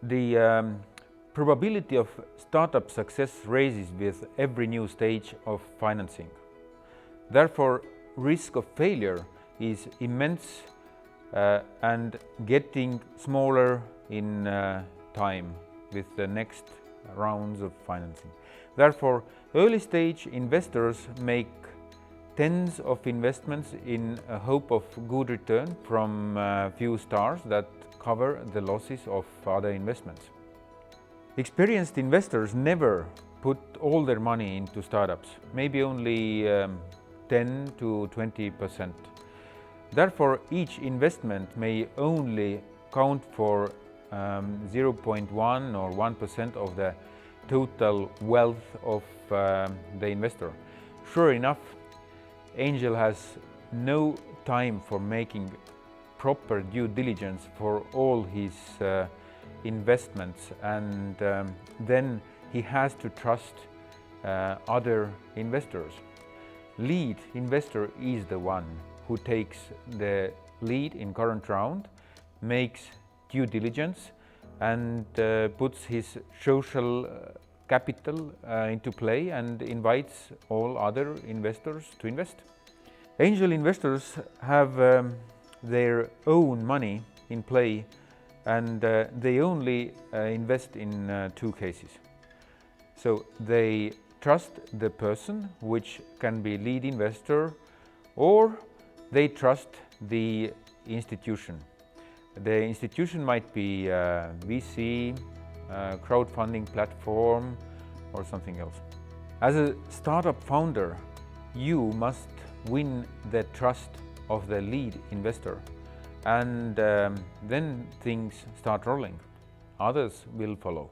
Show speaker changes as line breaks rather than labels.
The probability of startup success raises with every new stage of financing. Therefore, risk of failure is immense and getting smaller in time with the next rounds of financing. Therefore, early stage investors make tens of investments in a hope of good return from few stars that cover the losses of other investments. Experienced investors never put all their money into startups, maybe only 10 to 20%. Therefore, each investment may only count for 0.1 or 1% of the total wealth of the investor. Sure enough, angel has no time for making proper due diligence for all his investments, and then he has to trust other investors. Lead investor is the one who takes the lead in current round, makes due diligence, and puts his social capital into play and invites all other investors to invest. Angel investors have their own money in play, and they only invest in two cases. So they trust the person, which can be lead investor, or they trust the institution. The institution might be VC, crowdfunding platform, or something else. As a startup founder, you must win the trust of the lead investor, and then things start rolling. Others will follow.